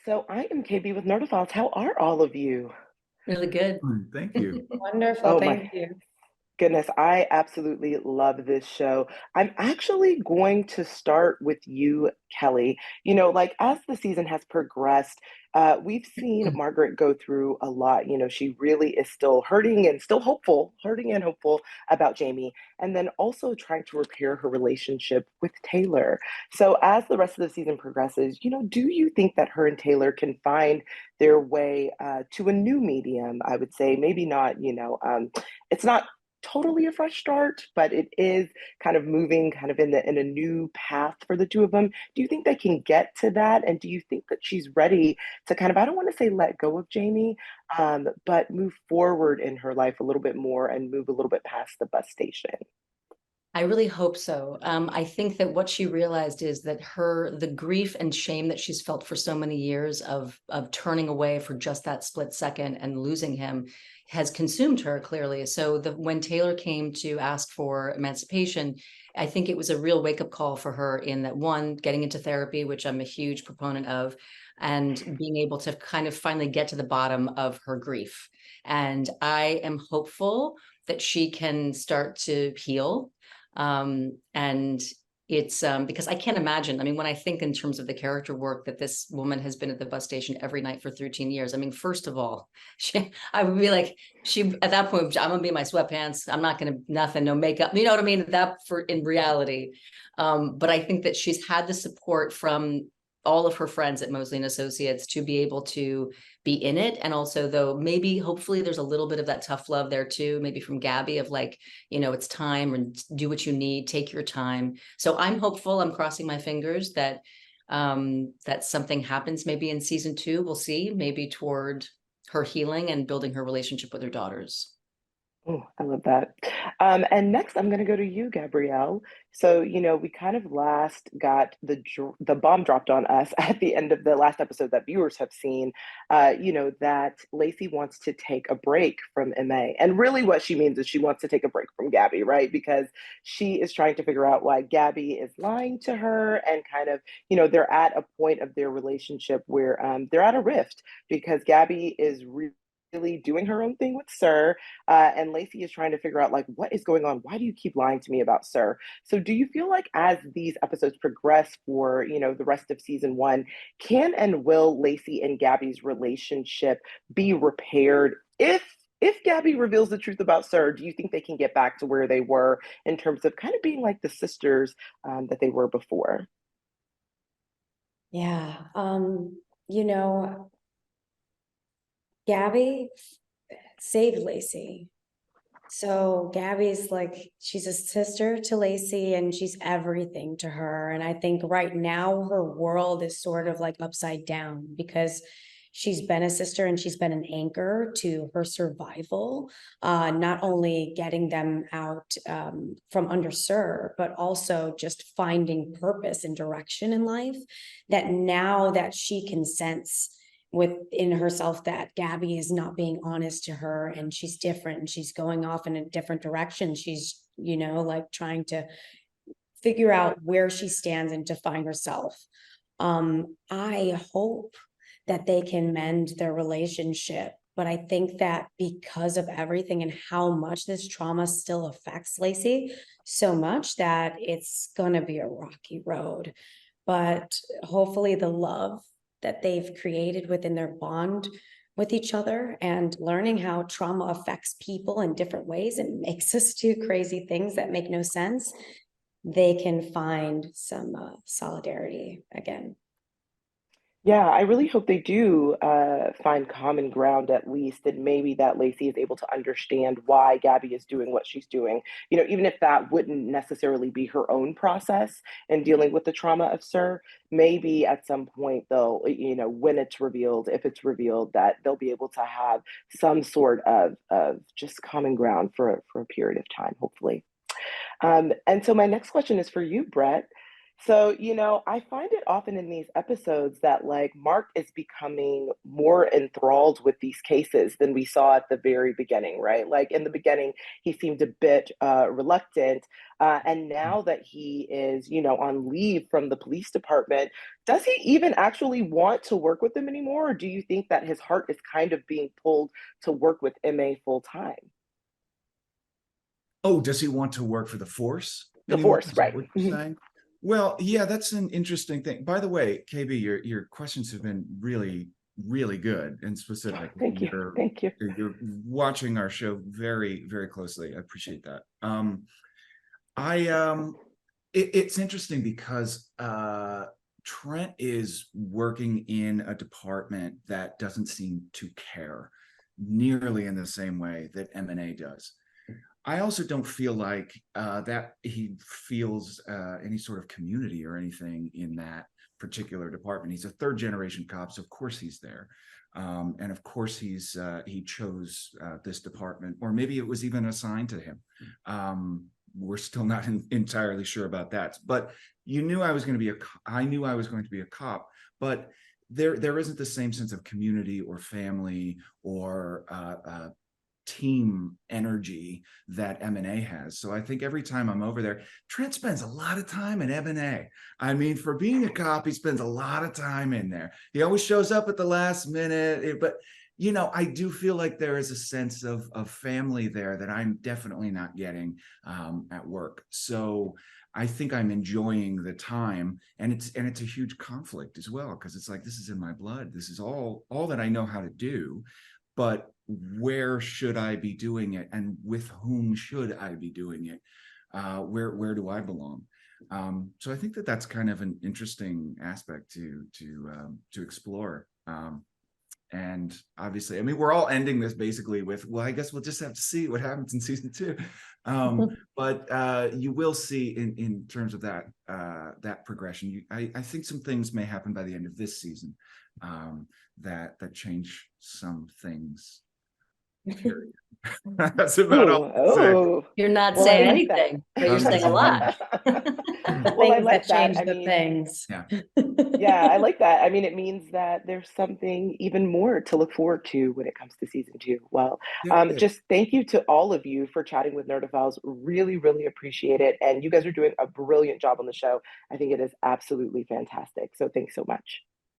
So I am KB with Nerdophiles. How are all of you? Really good. Thank you. Wonderful, Oh my thank you. goodness, I absolutely love this show. I'm actually going to start with you, Kelli. Like as the season has progressed, we've seen Margaret go through a lot. She really is still hurting and still hopeful, hurting and hopeful about Jamie, and then also trying to repair her relationship with Taylor. So as the rest of the season progresses, do you think that her and Taylor can find their way to a new medium? I would say maybe not, it's not totally a fresh start, but it is kind of moving kind of in a new path for the two of them. Do you think they can get to that? And do you think that she's ready to kind of, I don't want to say let go of Jamie, but move forward in her life a little bit more and move a little bit past the bus station? I really hope so. I think that what she realized is that the grief and shame that she's felt for so many years of turning away for just that split second and losing him has consumed her clearly. So when Taylor came to ask for emancipation, I think it was a real wake up call for her in that one, getting into therapy, which I'm a huge proponent of, and being able to kind of finally get to the bottom of her grief. And I am hopeful that she can start to heal, and it's because I can't imagine. I mean, when I think in terms of the character work that this woman has been at the bus station every night for 13 years, I mean, first of all, I would be like, she at that point, I'm gonna be in my sweatpants. I'm not gonna nothing, no makeup. You know what I mean? That for in reality. But I think that she's had the support from all of her friends at Mosley and Associates to be able to be in it. And also, though, maybe hopefully there's a little bit of that tough love there too, maybe from Gabby of like, it's time and do what you need, take your time. So I'm hopeful, I'm crossing my fingers that something happens maybe in season 2. We'll see, maybe toward her healing and building her relationship with her daughters. Oh, I love that. And next, I'm going to go to you, Gabrielle. So, we kind of last got the bomb dropped on us at the end of the last episode that viewers have seen. That Lacey wants to take a break from MA, and really, what she means is she wants to take a break from Gabby, right? Because she is trying to figure out why Gabby is lying to her, and kind of, they're at a point of their relationship where they're at a rift because Gabby is really doing her own thing with Sir, and Lacey is trying to figure out like what is going on. Why do you keep lying to me about Sir? So do you feel like as these episodes progress for the rest of season 1, can and will Lacey and Gabby's relationship be repaired if Gabby reveals the truth about Sir? Do you think they can get back to where they were in terms of kind of being like the sisters that they were before? Yeah, you know, Gabby saved Lacey. So Gabby's like, she's a sister to Lacey and she's everything to her. And I think right now her world is sort of like upside down because she's been a sister and she's been an anchor to her survival, not only getting them out from under Sir, but also just finding purpose and direction in life, that now that she can sense within herself that Gabby is not being honest to her and she's different and she's going off in a different direction. She's, like trying to figure out where she stands and define herself. I hope that they can mend their relationship. But I think that because of everything and how much this trauma still affects Lacey so much, that it's going to be a rocky road. But hopefully the love that they've created within their bond with each other and learning how trauma affects people in different ways and makes us do crazy things that make no sense, they can find some solidarity again. Yeah, I really hope they do find common ground at least, and maybe that Lacey is able to understand why Gabby is doing what she's doing. Even if that wouldn't necessarily be her own process in dealing with the trauma of Sir, maybe at some point they'll, when it's revealed, if it's revealed, that they'll be able to have some sort of just common ground for a period of time, hopefully. And so my next question is for you, Brett. So, I find it often in these episodes that like Mark is becoming more enthralled with these cases than we saw at the very beginning, right? Like in the beginning, he seemed a bit reluctant. And now that he is, on leave from the police department, does he even actually want to work with them anymore? Or do you think that his heart is kind of being pulled to work with MA full time? Oh, does he want to work for the force The anymore? force, Is that right? what you're saying? Well, yeah, that's an interesting thing. By the way, KB, your questions have been really, really good and specific. Thank you. Thank you. You're watching our show very, very closely. I appreciate that. It's interesting because Trent is working in a department that doesn't seem to care nearly in the same way that M&A does. I also don't feel like that he feels any sort of community or anything in that particular department. He's a third generation cop, so of course he's there. And of course he chose this department, or maybe it was even assigned to him. We're still not entirely sure about that. But you knew I was going to be I knew I was going to be a cop, but there isn't the same sense of community or family or team energy that M&A has. So I think every time I'm over there, Trent spends a lot of time at M&A. I mean, for being a cop, he spends a lot of time in there. He always shows up at the last minute, but I do feel like there is a sense of family there that I'm definitely not getting at work. So I think I'm enjoying the time, and it's a huge conflict as well, because it's like, this is in my blood. This is all that I know how to do, but where should I be doing it, and with whom should I be doing it? Where do I belong? So I think that's kind of an interesting aspect to explore. And obviously, I mean, we're all ending this basically with, well, I guess we'll just have to see what happens in season 2. But you will see in terms of that progression. I think some things may happen by the end of this season that change some things. Period. That's about all I can say. Oh, You're not well, I saying like that. anything, but you're saying a lot. Well, I Things like that that. change I the mean, things. Yeah. yeah, I like that. I mean, it means that there's something even more to look forward to when it comes to season 2. Well, Yeah. just thank you to all of you for chatting with Nerdophiles. Really, really appreciate it. And you guys are doing a brilliant job on the show. I think it is absolutely fantastic. So thanks so much.